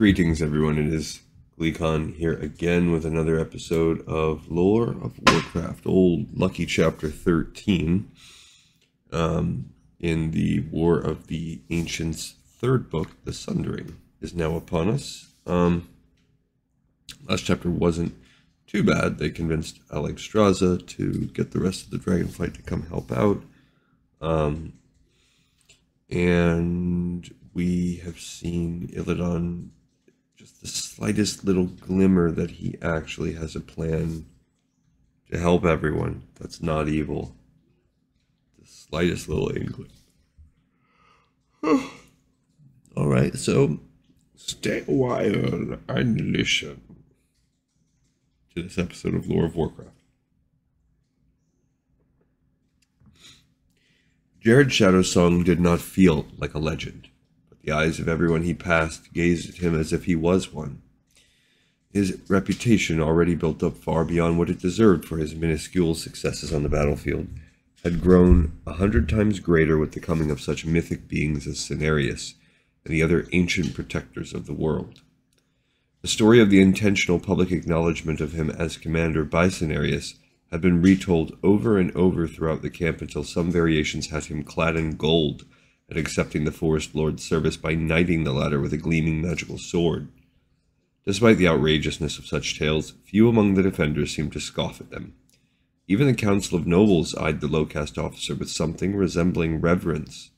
Greetings, everyone. It is Gleekon here again with another episode of Lore of Warcraft, old Lucky Chapter 13, in the War of the Ancients' third book, The Sundering, is now upon us. Last chapter wasn't too bad. They convinced Alexstrasza to get the rest of the Dragonflight to come help out. And we have seen Illidan just the slightest little glimmer that he actually has a plan to help everyone that's not evil. The slightest little inkling. Alright, so stay a while and listen to this episode of Lore of Warcraft. Jared Shadowsong did not feel like a legend, but the eyes of everyone he passed gazed at him as if he was one. His reputation, already built up far beyond what it deserved for his minuscule successes on the battlefield, had grown 100 times greater with the coming of such mythic beings as Cenarius and the other ancient protectors of the world. The story of the intentional public acknowledgement of him as commander by Cenarius had been retold over and over throughout the camp until some variations had him clad in gold and accepting the Forest Lord's service by knighting the latter with a gleaming magical sword. Despite the outrageousness of such tales, few among the defenders seemed to scoff at them. Even the Council of Nobles eyed the low-caste officer with something resembling reverence.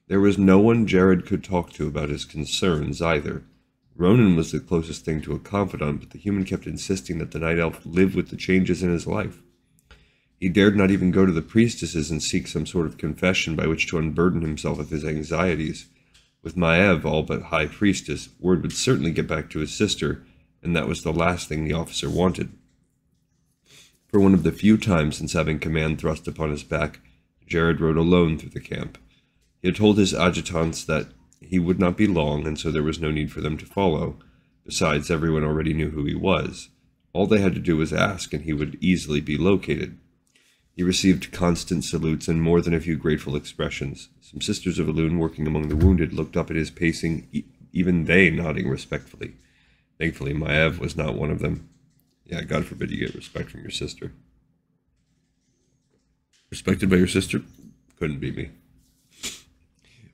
There was no one Jared could talk to about his concerns either. Ronan was the closest thing to a confidant, but the human kept insisting that the Night Elf live with the changes in his life. He dared not even go to the priestesses and seek some sort of confession by which to unburden himself of his anxieties. With Maiev all but High Priestess, word would certainly get back to his sister, and that was the last thing the officer wanted. For one of the few times since having command thrust upon his back, Jared rode alone through the camp. He had told his adjutants that he would not be long, and so there was no need for them to follow. Besides, everyone already knew who he was. All they had to do was ask, and he would easily be located. He received constant salutes and more than a few grateful expressions. Some sisters of Elune working among the wounded looked up at his pacing, even they nodding respectfully. Thankfully, Maiev was not one of them. Yeah, God forbid you get respect from your sister. Respected by your sister? Couldn't be me.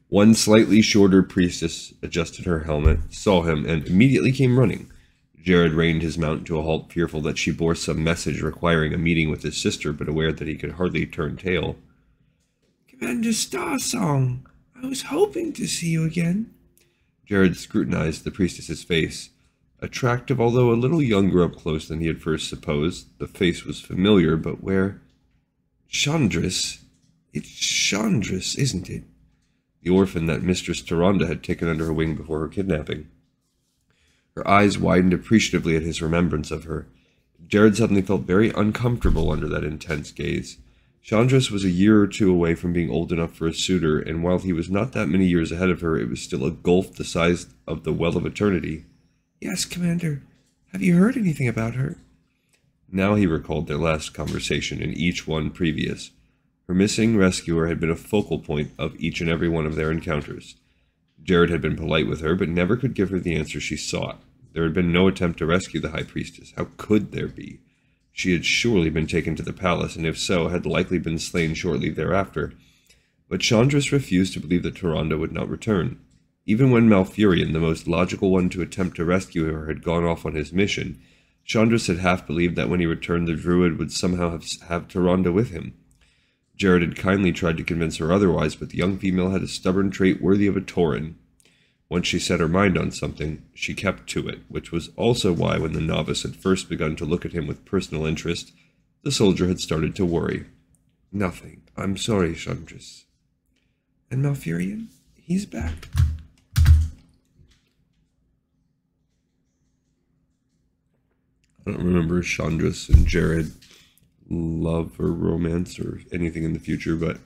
One slightly shorter priestess adjusted her helmet, saw him, and immediately came running. Jared reined his mount to a halt, fearful that she bore some message requiring a meeting with his sister, but aware that he could hardly turn tail. Commander Starsong, I was hoping to see you again. Jared scrutinized the priestess's face. Attractive, although a little younger up close than he had first supposed, the face was familiar, but where? Chandris? It's Chandris, isn't it? The orphan that Mistress Tyrande had taken under her wing before her kidnapping. Her eyes widened appreciatively at his remembrance of her. Jared suddenly felt very uncomfortable under that intense gaze. Chandris was a year or two away from being old enough for a suitor, and while he was not that many years ahead of her, it was still a gulf the size of the Well of Eternity. Yes, Commander. Have you heard anything about her? Now he recalled their last conversation and each one previous. Her missing rescuer had been a focal point of each and every one of their encounters. Jared had been polite with her, but never could give her the answer she sought. There had been no attempt to rescue the High Priestess. How could there be? She had surely been taken to the palace, and if so, had likely been slain shortly thereafter. But Chandris refused to believe that Tyrande would not return. Even when Malfurion, the most logical one to attempt to rescue her, had gone off on his mission, Chandris had half believed that when he returned the Druid would somehow have Tyrande with him. Jared had kindly tried to convince her otherwise, but the young female had a stubborn trait worthy of a Tauren. Once she set her mind on something, she kept to it, which was also why when the novice had first begun to look at him with personal interest, the soldier had started to worry. Nothing. I'm sorry, Chandris. And Malfurion? He's back. I don't remember Chandris and Jared love or romance or anything in the future, but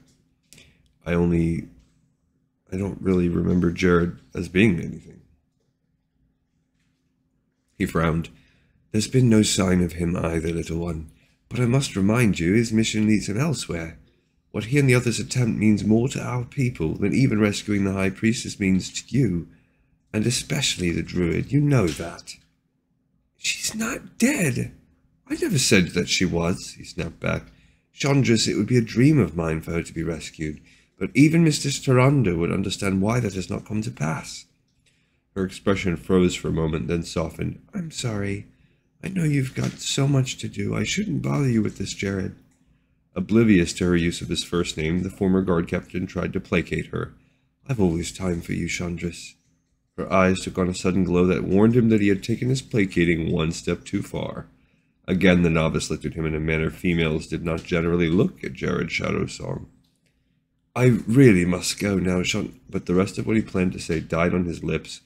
I don't really remember Jared as being anything. He frowned. There's been no sign of him either, little one, but I must remind you his mission leads him elsewhere. What he and the others attempt means more to our people than even rescuing the High Priestess means to you. And especially the druid, you know that. She's not dead. I never said that she was, he snapped back. Chandris, it would be a dream of mine for her to be rescued, but even Mistress Tyrande would understand why that has not come to pass. Her expression froze for a moment, then softened. I'm sorry. I know you've got so much to do. I shouldn't bother you with this, Jared. Oblivious to her use of his first name, the former guard captain tried to placate her. I've always time for you, Chandris. Her eyes took on a sudden glow that warned him that he had taken his placating one step too far. Again the novice looked at him in a manner females did not generally look at Jared Shadowsong. I really must go now, but the rest of what he planned to say died on his lips,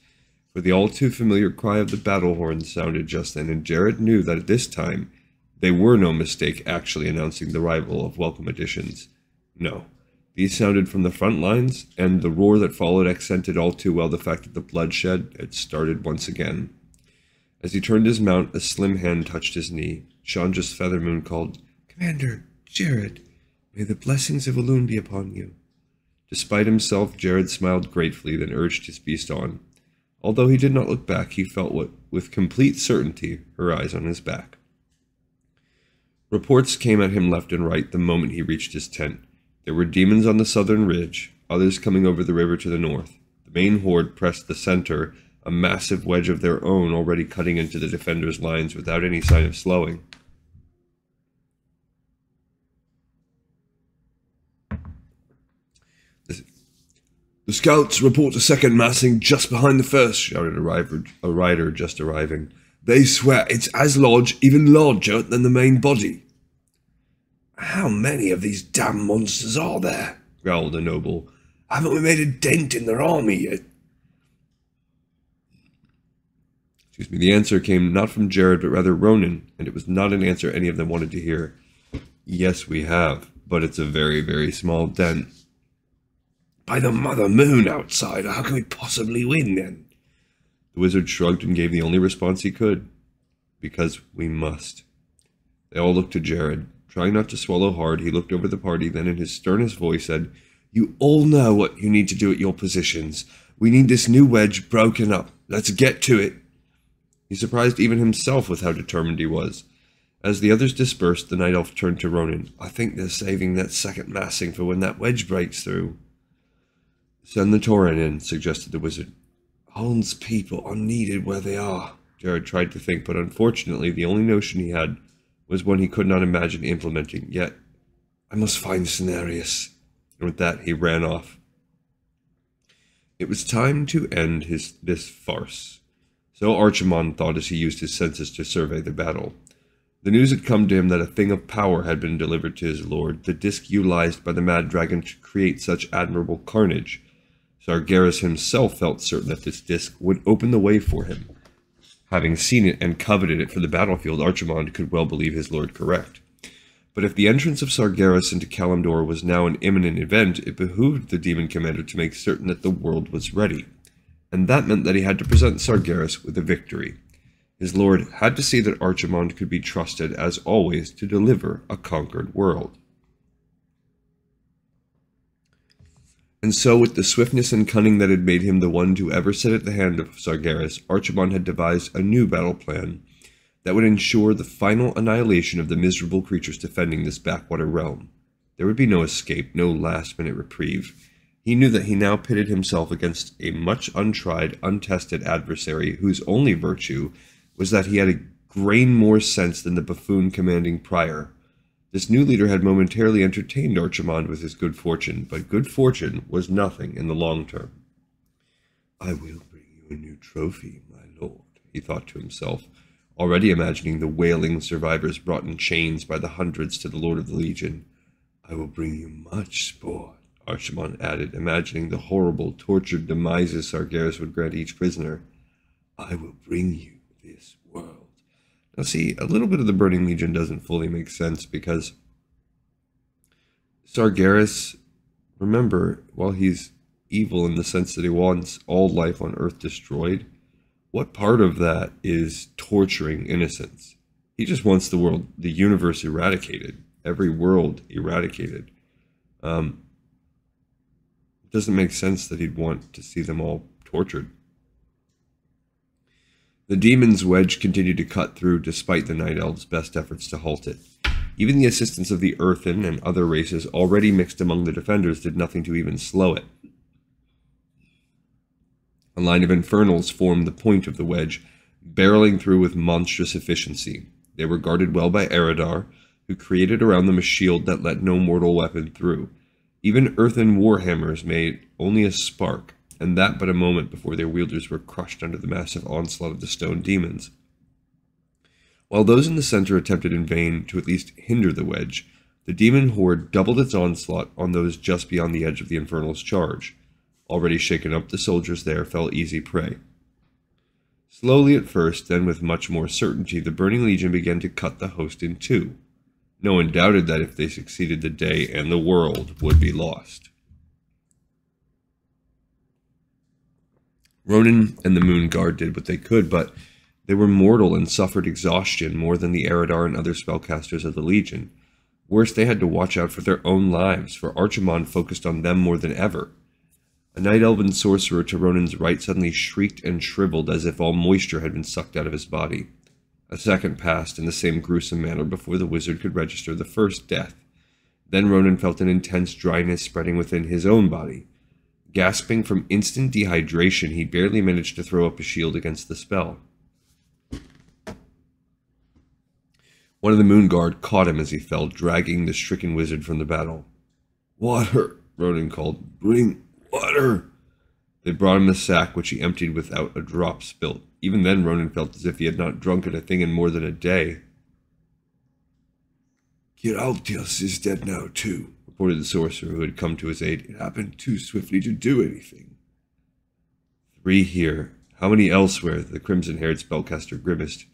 for the all-too-familiar cry of the battle horn sounded just then, and Jared knew that at this time they were no mistake actually announcing the arrival of welcome additions. No, these sounded from the front lines, and the roar that followed accented all too well the fact that the bloodshed had started once again. As he turned his mount, a slim hand touched his knee. Chandra's Feathermoon called, Commander, Jared, may the blessings of Elune be upon you. Despite himself, Jared smiled gratefully, then urged his beast on. Although he did not look back, he felt with complete certainty her eyes on his back. Reports came at him left and right the moment he reached his tent. There were demons on the southern ridge, others coming over the river to the north. The main horde pressed the center, a massive wedge of their own already cutting into the defenders' lines without any sign of slowing. The scouts report a second massing just behind the first, shouted a rider just arriving. They swear it's as large, even larger than the main body. How many of these damn monsters are there? Growled a noble. Haven't we made a dent in their army yet? The answer came not from Jared, but rather Ronan, and it was not an answer any of them wanted to hear. Yes, we have, but it's a very, very small dent. By the mother moon, outsider, how can we possibly win, then? The wizard shrugged and gave the only response he could. Because we must. They all looked to Jared. Trying not to swallow hard, he looked over the party, then in his sternest voice said, You all know what you need to do at your positions. We need this new wedge broken up. Let's get to it. He surprised even himself with how determined he was. As the others dispersed, the night elf turned to Ronan. I think they're saving that second massing for when that wedge breaks through. Send the Tauren in, suggested the wizard. Holmes' people are needed where they are. Jared tried to think, but unfortunately the only notion he had was one he could not imagine implementing. Yet, I must find Cenarius. And with that, he ran off. It was time to end this farce. So Archimond thought as he used his senses to survey the battle. The news had come to him that a thing of power had been delivered to his lord, the disc utilized by the mad dragon to create such admirable carnage. Sargeras himself felt certain that this disc would open the way for him. Having seen it and coveted it for the battlefield, Archimond could well believe his lord correct. But if the entrance of Sargeras into Kalimdor was now an imminent event, it behooved the demon commander to make certain that the world was ready. And that meant that he had to present Sargeras with a victory. His lord had to see that Archimond could be trusted, as always, to deliver a conquered world. And so, with the swiftness and cunning that had made him the one to ever sit at the hand of Sargeras, Archimond had devised a new battle plan that would ensure the final annihilation of the miserable creatures defending this backwater realm. There would be no escape, no last-minute reprieve. He knew that he now pitted himself against a much untried, untested adversary whose only virtue was that he had a grain more sense than the buffoon commanding prior. This new leader had momentarily entertained Archimond with his good fortune, but good fortune was nothing in the long term. I will bring you a new trophy, my lord, he thought to himself, already imagining the wailing survivors brought in chains by the hundreds to the Lord of the Legion. I will bring you much sport, Archimond added, imagining the horrible, tortured demises Sargeras would grant each prisoner. I will bring you this world. Now see, a little bit of the Burning Legion doesn't fully make sense because Sargeras, remember, while he's evil in the sense that he wants all life on Earth destroyed, what part of that is torturing innocents? He just wants the world, the universe eradicated, every world eradicated. It doesn't make sense that he'd want to see them all tortured. The demon's wedge continued to cut through despite the Night Elves' best efforts to halt it. Even the assistance of the Earthen and other races already mixed among the defenders did nothing to even slow it. A line of infernals formed the point of the wedge, barreling through with monstrous efficiency. They were guarded well by Eredar, who created around them a shield that let no mortal weapon through. Even earthen warhammers made only a spark, and that but a moment before their wielders were crushed under the massive onslaught of the stone demons. While those in the center attempted in vain to at least hinder the wedge, the demon horde doubled its onslaught on those just beyond the edge of the infernal's charge. Already shaken up, the soldiers there fell easy prey. Slowly at first, then with much more certainty, the Burning Legion began to cut the host in two. No one doubted that if they succeeded, the day and the world would be lost. Ronan and the Moon Guard did what they could, but they were mortal and suffered exhaustion more than the Eredar and other spellcasters of the Legion. Worse, they had to watch out for their own lives, for Archimon focused on them more than ever. A Night Elven sorcerer to Ronan's right suddenly shrieked and shriveled as if all moisture had been sucked out of his body. A second passed in the same gruesome manner before the wizard could register the first death. Then Ronan felt an intense dryness spreading within his own body. Gasping from instant dehydration, he barely managed to throw up a shield against the spell. One of the Moon Guard caught him as he fell, dragging the stricken wizard from the battle. "Water!" Ronan called. "Bring water!" They brought him a sack, which he emptied without a drop spilt. Even then, Ronan felt as if he had not drunk a thing in more than a day. "Giraltios is dead now, too," reported the sorcerer who had come to his aid. "It happened too swiftly to do anything." 3 here. How many elsewhere?" The crimson-haired spellcaster grimaced.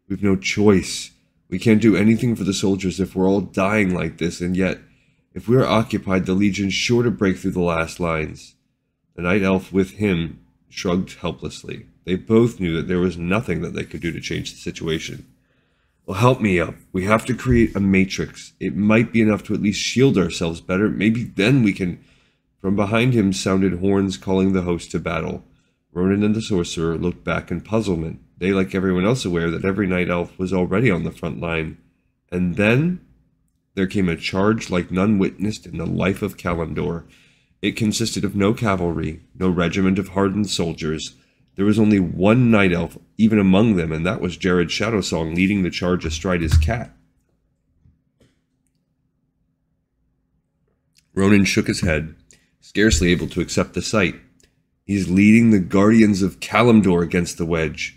"We've no choice. We can't do anything for the soldiers if we're all dying like this, and yet, if we're occupied, the Legion's sure to break through the last lines." The Night Elf with him shrugged helplessly. They both knew that there was nothing that they could do to change the situation. "Well, help me up. We have to create a matrix. It might be enough to at least shield ourselves better. Maybe then we can..." From behind him sounded horns calling the host to battle. Ronan and the sorcerer looked back in puzzlement. They, like everyone else, aware that every Night Elf was already on the front line. And then there came a charge like none witnessed in the life of Kalimdor. It consisted of no cavalry, no regiment of hardened soldiers. There was only one Night Elf, even among them, and that was Jared Shadowsong leading the charge astride his cat. Ronan shook his head, scarcely able to accept the sight. He's leading the Guardians of Kalimdor against the wedge.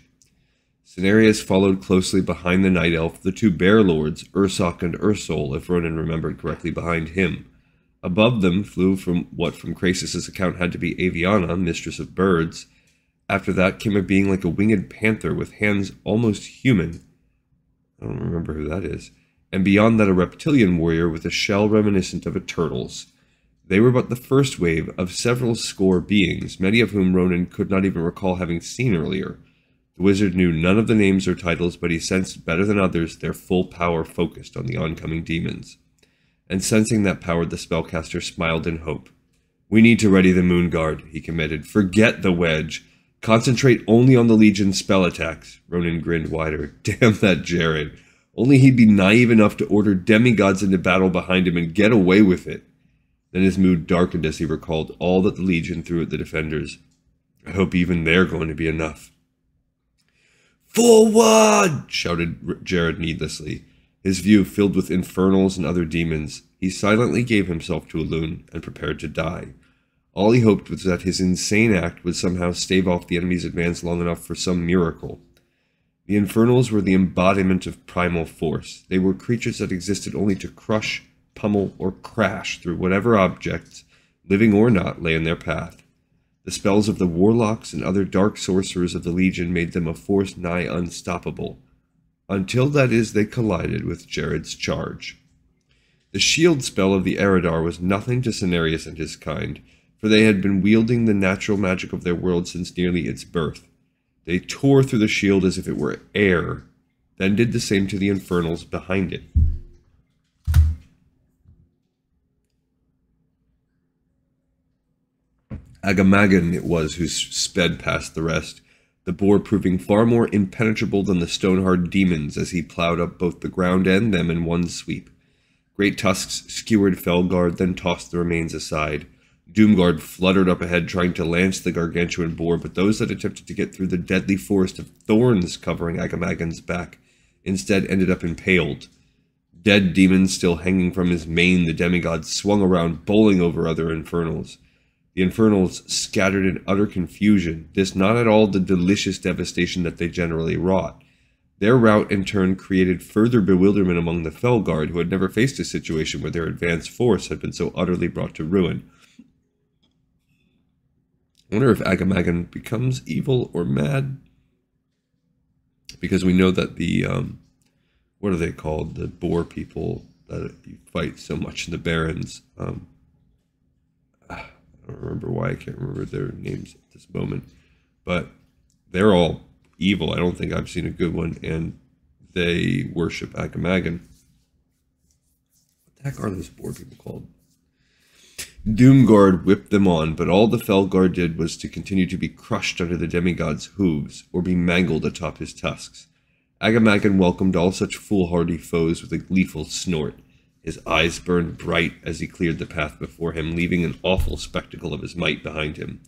Cenarius followed closely behind the Night Elf, the 2 Bear Lords, Ursok and Ursol, if Ronan remembered correctly, behind him. Above them flew from what from Krasus' account had to be Aviana, mistress of birds. After that came a being like a winged panther with hands almost human. I don't remember who that is. And beyond that a reptilian warrior with a shell reminiscent of a turtle's. They were but the first wave of several score beings, many of whom Ronan could not even recall having seen earlier. The wizard knew none of the names or titles, but he sensed better than others their full power focused on the oncoming demons. And sensing that power, the spellcaster smiled in hope. "We need to ready the Moon Guard," he committed. "Forget the wedge. Concentrate only on the Legion's spell attacks." Ronan grinned wider. Damn that Jared. Only he'd be naive enough to order demigods into battle behind him and get away with it. Then his mood darkened as he recalled all that the Legion threw at the defenders. I hope even they're going to be enough. "Forward!" shouted Jared needlessly. His view filled with infernals and other demons. He silently gave himself to Elune and prepared to die. All he hoped was that his insane act would somehow stave off the enemy's advance long enough for some miracle. The Infernals were the embodiment of primal force. They were creatures that existed only to crush, pummel, or crash through whatever objects, living or not, lay in their path. The spells of the warlocks and other dark sorcerers of the Legion made them a force nigh unstoppable. Until, that is, they collided with Jared's charge. The shield spell of the Eredar was nothing to Cenarius and his kind, for they had been wielding the natural magic of their world since nearly its birth. They tore through the shield as if it were air, then did the same to the infernals behind it. Agamaggan it was who sped past the rest, the boar proving far more impenetrable than the stone-hard demons as he plowed up both the ground and them in one sweep. Great tusks skewered Felguard, then tossed the remains aside. Doomguard fluttered up ahead, trying to lance the gargantuan boar, but those that attempted to get through the deadly forest of thorns covering Agamagan's back instead ended up impaled. Dead demons still hanging from his mane, the demigod swung around, bowling over other infernals. The infernals scattered in utter confusion, this not at all the delicious devastation that they generally wrought. Their rout in turn created further bewilderment among the Felguard, who had never faced a situation where their advanced force had been so utterly brought to ruin. I wonder if Agamagan becomes evil or mad, because we know that the, what are they called, the boar people that you fight so much in the Barrens, I don't remember why I can't remember their names at this moment, but they're all evil. I don't think I've seen a good one, and they worship Agamagan. What the heck are those boar people called? Doomguard whipped them on, but all the Felguard did was to continue to be crushed under the demigod's hooves, or be mangled atop his tusks. Agamagan welcomed all such foolhardy foes with a gleeful snort. His eyes burned bright as he cleared the path before him, leaving an awful spectacle of his might behind him.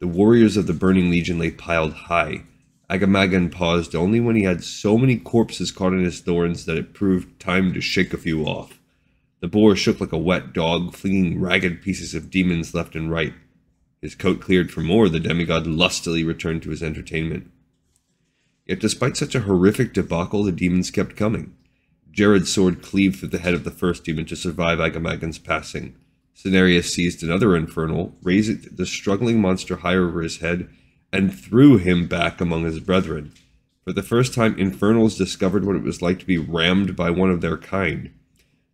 The warriors of the Burning Legion lay piled high. Agamagan paused only when he had so many corpses caught in his thorns that it proved time to shake a few off. The boar shook like a wet dog, flinging ragged pieces of demons left and right. His coat cleared for more, the demigod lustily returned to his entertainment. Yet despite such a horrific debacle, the demons kept coming. Jared's sword cleaved through the head of the first demon to survive Agamagan's passing. Cenarius seized another infernal, raised the struggling monster high over his head, and threw him back among his brethren. For the first time, infernals discovered what it was like to be rammed by one of their kind.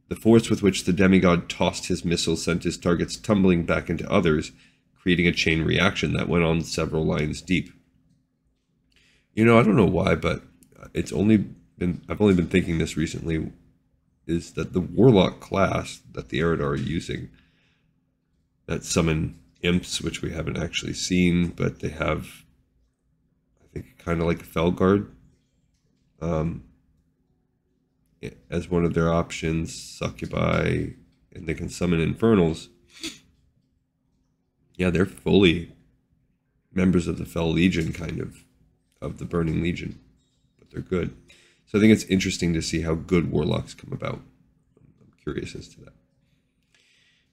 The force with which the demigod tossed his missiles sent his targets tumbling back into others, creating a chain reaction that went on several lines deep. You know, I don't know why, but I've only been thinking this recently, is that the Warlock class that the Eridar are using, that summon imps, which we haven't actually seen, but they have, I think, kind of like a Felguard, as one of their options, succubi, and they can summon infernals. Yeah, they're fully members of the Fel Legion, kind of the Burning Legion, but they're good. So I think it's interesting to see how good warlocks come about. I'm curious as to that.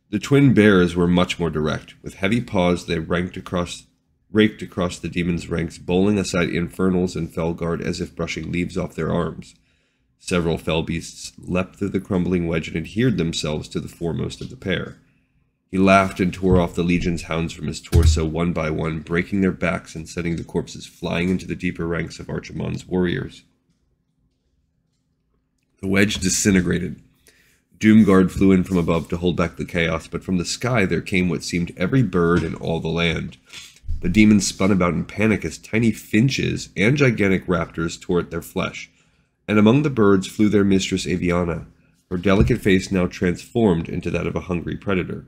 The twin bears were much more direct. With heavy paws, they raked across the demons' ranks, bowling aside infernals and Felguard as if brushing leaves off their arms. Several fell beasts leapt through the crumbling wedge and adhered themselves to the foremost of the pair. He laughed and tore off the Legion's hounds from his torso one by one, breaking their backs and sending the corpses flying into the deeper ranks of Archimonde's warriors. The wedge disintegrated. Doomguard flew in from above to hold back the chaos, but from the sky there came what seemed every bird in all the land. The demons spun about in panic as tiny finches and gigantic raptors tore at their flesh, and among the birds flew their mistress Aviana, her delicate face now transformed into that of a hungry predator.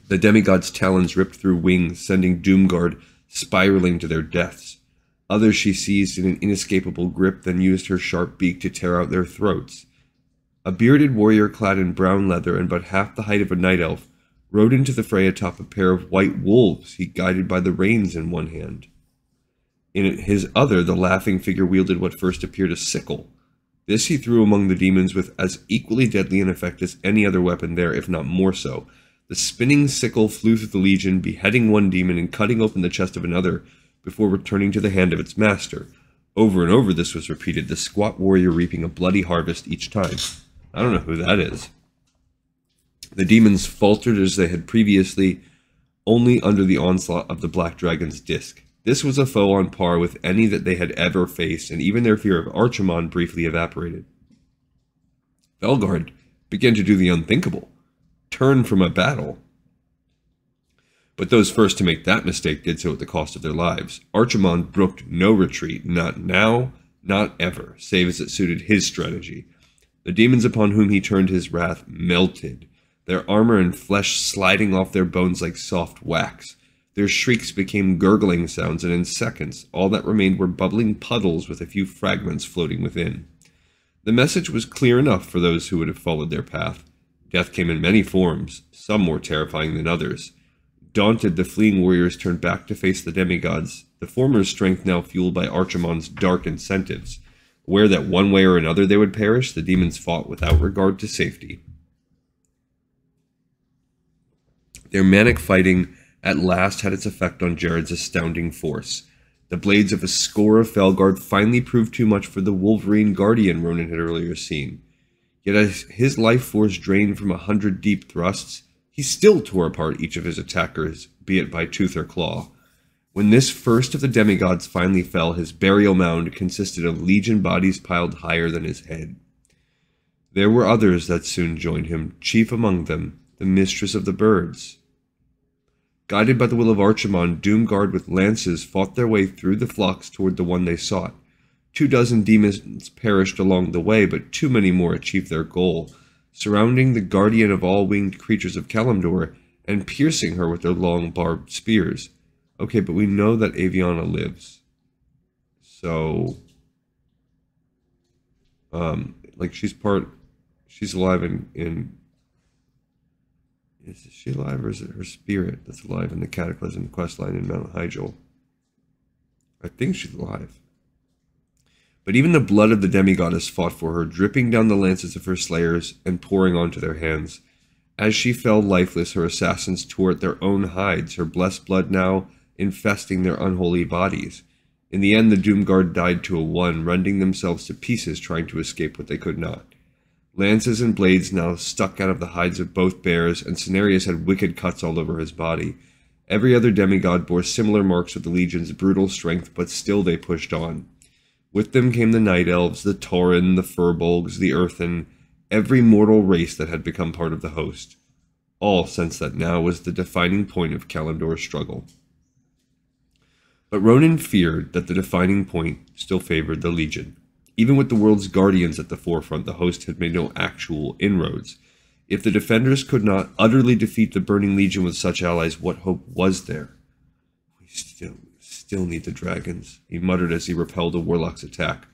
The demigod's talons ripped through wings, sending Doomguard spiraling to their deaths. Others she seized in an inescapable grip, then used her sharp beak to tear out their throats. A bearded warrior clad in brown leather and but half the height of a night elf rode into the fray atop a pair of white wolves he guided by the reins in one hand. In his other, the laughing figure wielded what first appeared a sickle. This he threw among the demons with as equally deadly an effect as any other weapon there, if not more so. The spinning sickle flew through the legion, beheading one demon and cutting open the chest of another, before returning to the hand of its master. Over and over this was repeated, the squat warrior reaping a bloody harvest each time. I don't know who that is. The demons faltered as they had previously, only under the onslaught of the Black Dragon's disc. This was a foe on par with any that they had ever faced, and even their fear of Archimonde briefly evaporated. Felguard began to do the unthinkable, turn from a battle. But those first to make that mistake did so at the cost of their lives. Archimonde brooked no retreat, not now, not ever, save as it suited his strategy. The demons upon whom he turned his wrath melted, their armor and flesh sliding off their bones like soft wax. Their shrieks became gurgling sounds, and in seconds, all that remained were bubbling puddles with a few fragments floating within. The message was clear enough for those who would have followed their path. Death came in many forms, some more terrifying than others. Daunted, the fleeing warriors turned back to face the demigods, the former's strength now fueled by Archimonde's dark incentives. Aware that one way or another they would perish, the demons fought without regard to safety. Their manic fighting at last had its effect on Jared's astounding force. The blades of a score of Felguard finally proved too much for the Wolverine Guardian Ronan had earlier seen. Yet as his life force drained from 100 deep thrusts, he still tore apart each of his attackers, be it by tooth or claw. When this first of the demigods finally fell, his burial mound consisted of legion bodies piled higher than his head. There were others that soon joined him, chief among them, the mistress of the birds. Guided by the will of Archimonde, Doomguard with lances fought their way through the flocks toward the one they sought. 24 demons perished along the way, but too many more achieved their goal, surrounding the guardian of all winged creatures of Kalimdor and piercing her with their long barbed spears. Okay, but we know that Aviana lives. So, she's alive in is she alive, or is it her spirit that's alive in the Cataclysm questline in Mount Hyjal? I think she's alive. But even the blood of the demigoddess fought for her, dripping down the lances of her slayers and pouring onto their hands. As she fell lifeless, her assassins tore at their own hides, her blessed blood now infesting their unholy bodies. In the end, the Doomguard died to a one, rending themselves to pieces trying to escape what they could not. Lances and blades now stuck out of the hides of both bears, and Cenarius had wicked cuts all over his body. Every other demigod bore similar marks of the Legion's brutal strength, but still they pushed on. With them came the Night Elves, the Tauren, the Furbolgs, the Earthen, every mortal race that had become part of the host. All sensed that now was the defining point of Kalimdor's struggle. But Ronan feared that the defining point still favored the Legion. Even with the world's guardians at the forefront, the host had made no actual inroads. If the defenders could not utterly defeat the Burning Legion with such allies, what hope was there? We still need the dragons, he muttered as he repelled a warlock's attack.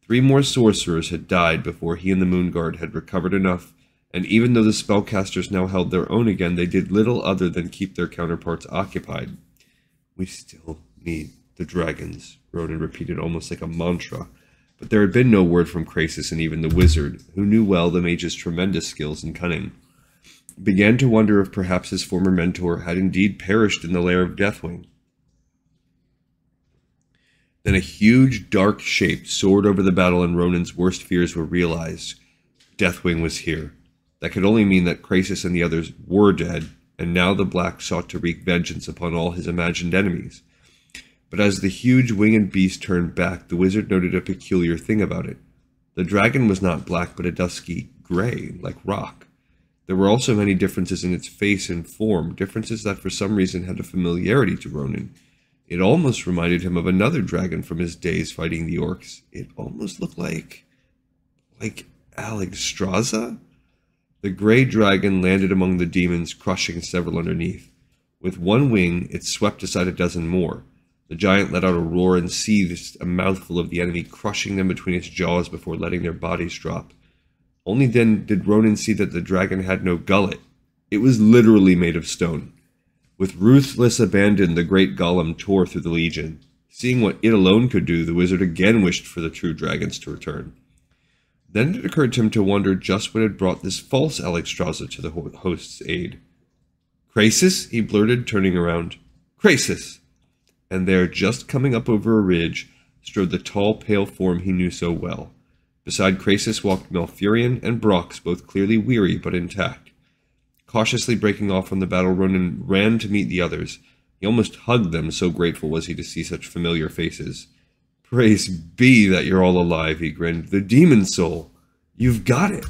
3 more sorcerers had died before he and the Moonguard had recovered enough, and even though the spellcasters now held their own again, they did little other than keep their counterparts occupied. We still need the dragons, Ronan repeated almost like a mantra. But there had been no word from Krasis, and even the wizard, who knew well the mage's tremendous skills and cunning, began to wonder if perhaps his former mentor had indeed perished in the lair of Deathwing. Then a huge, dark shape soared over the battle, and Ronan's worst fears were realized. Deathwing was here. That could only mean that Krasis and the others were dead, and now the Black sought to wreak vengeance upon all his imagined enemies. But as the huge winged beast turned back, the wizard noted a peculiar thing about it. The dragon was not black, but a dusky gray, like rock. There were also many differences in its face and form, differences that for some reason had a familiarity to Ronan. It almost reminded him of another dragon from his days fighting the orcs. It almost looked like Alexstrasza? The gray dragon landed among the demons, crushing several underneath. With one wing, it swept aside a dozen more. The giant let out a roar and seized a mouthful of the enemy, crushing them between its jaws before letting their bodies drop. Only then did Ronan see that the dragon had no gullet. It was literally made of stone. With ruthless abandon, the great golem tore through the Legion. Seeing what it alone could do, the wizard again wished for the true dragons to return. Then it occurred to him to wonder just what had brought this false Alexstrasza to the host's aid. "Krasis?" he blurted, turning around. "Krasis!" And there, just coming up over a ridge, strode the tall, pale form he knew so well. Beside Krasis walked Malfurion and Brox, both clearly weary but intact. Cautiously breaking off from the battle, Ronan ran to meet the others. He almost hugged them, so grateful was he to see such familiar faces. "Praise be that you're all alive," he grinned. "The demon soul! You've got it!"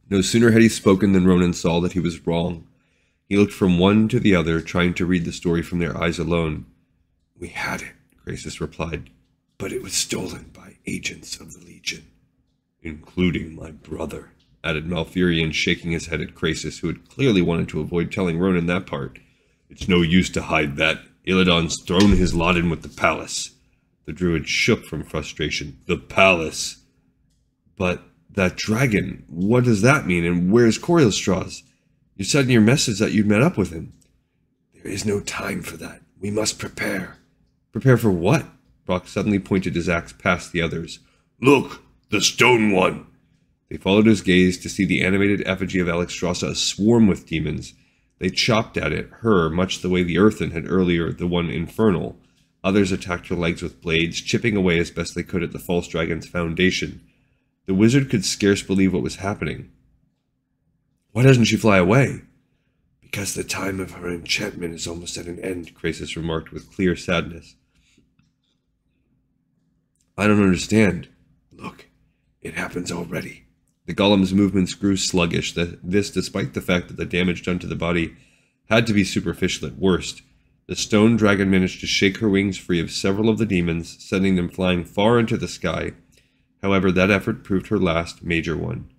No sooner had he spoken than Ronan saw that he was wrong. He looked from one to the other, trying to read the story from their eyes alone. "We had it," Krasis replied, "but it was stolen by agents of the Legion, including my brother." added Malfurion, shaking his head at Krasis, who had clearly wanted to avoid telling Ronan that part. It's no use to hide that. Illidan's thrown his lot in with the palace. The druid shook from frustration. The palace. But that dragon, what does that mean, and where's Corielstrasz? You said in your message that you'd met up with him. There is no time for that. We must prepare. Prepare for what? Brock suddenly pointed his axe past the others. Look, the stone one. They followed his gaze to see the animated effigy of Alexstrasza swarm with demons. They chopped at it, her, much the way the earthen had earlier, the one infernal. Others attacked her legs with blades, chipping away as best they could at the false dragon's foundation. The wizard could scarce believe what was happening. Why doesn't she fly away? Because the time of her enchantment is almost at an end, Krasis remarked with clear sadness. I don't understand. Look, it happens already. The golem's movements grew sluggish, this despite the fact that the damage done to the body had to be superficial at worst. The stone dragon managed to shake her wings free of several of the demons, sending them flying far into the sky. However, that effort proved her last major one.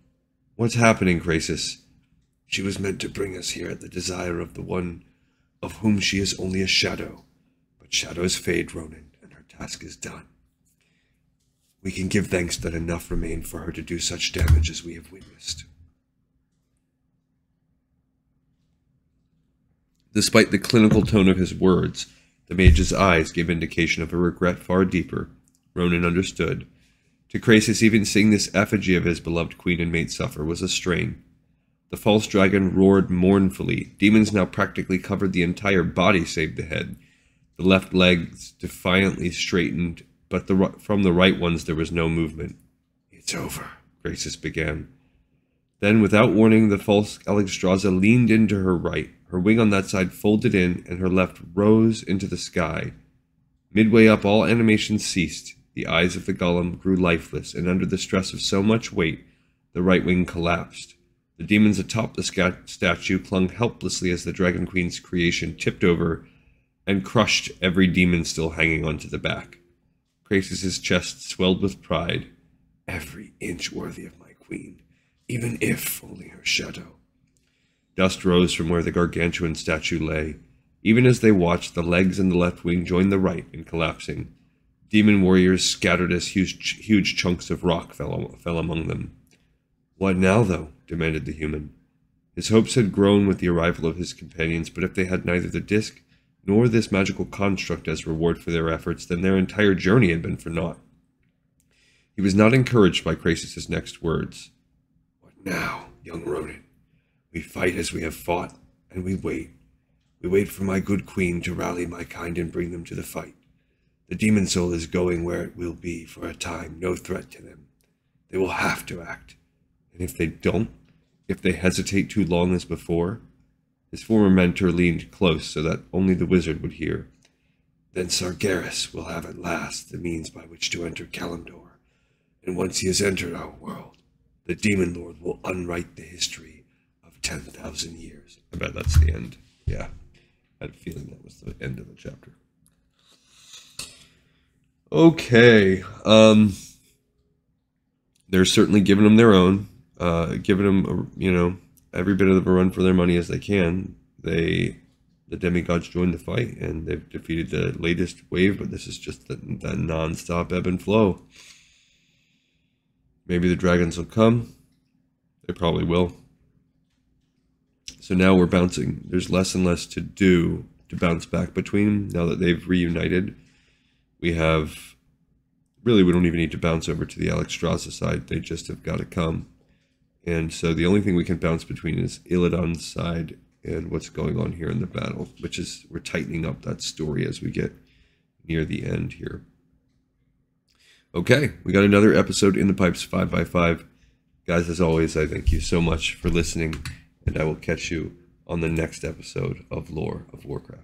What's happening, Krasis? She was meant to bring us here at the desire of the one of whom she is only a shadow. But shadows fade, Ronan, and her task is done. We can give thanks that enough remain for her to do such damage as we have witnessed. Despite the clinical tone of his words, the mage's eyes gave indication of a regret far deeper. Ronan understood. To Krasis, even seeing this effigy of his beloved queen and mate suffer was a strain. The false dragon roared mournfully. Demons now practically covered the entire body save the head. The left legs defiantly straightened, but from the right ones there was no movement. It's over, Krasis began. Then, without warning, the false Alexstrasza leaned into her right. Her wing on that side folded in, and her left rose into the sky. Midway up, all animation ceased. The eyes of the golem grew lifeless, and under the stress of so much weight, the right wing collapsed. The demons atop the statue clung helplessly as the Dragon Queen's creation tipped over and crushed every demon still hanging onto the back. Krasis' chest swelled with pride. Every inch worthy of my queen, even if only her shadow. Dust rose from where the gargantuan statue lay. Even as they watched, the legs and the left wing joined the right in collapsing. Demon warriors scattered as huge chunks of rock fell among them. What now, though? Demanded the human. His hopes had grown with the arrival of his companions, but if they had neither the disc nor this magical construct as reward for their efforts, then their entire journey had been for naught. He was not encouraged by Krasis' next words. What now, young Ronan? We fight as we have fought, and we wait. We wait for my good queen to rally my kind and bring them to the fight. The demon soul is going where it will be for a time, no threat to them. They will have to act. And if they don't, if they hesitate too long as before? His former mentor leaned close so that only the wizard would hear. Then Sargeras will have at last the means by which to enter Kalimdor. And once he has entered our world, the Demon Lord will unwrite the history of 10,000 years. I bet that's the end. Yeah. I had a feeling that was the end of the chapter. Okay. They're certainly giving them their own. Giving them, every bit of a run for their money as they can. The demigods joined the fight, and they've defeated the latest wave, but this is just that non-stop ebb and flow. Maybe the dragons will come. They probably will. So now we're bouncing. There's less and less to do to bounce back between now that they've reunited. We don't even need to bounce over to the Alexstrasza side. They just have got to come. And so the only thing we can bounce between is Illidan's side and what's going on here in the battle, which is we're tightening up that story as we get near the end here. Okay, we got another episode in the pipes, 5x5. Guys, as always, I thank you so much for listening, and I will catch you on the next episode of Lore of Warcraft.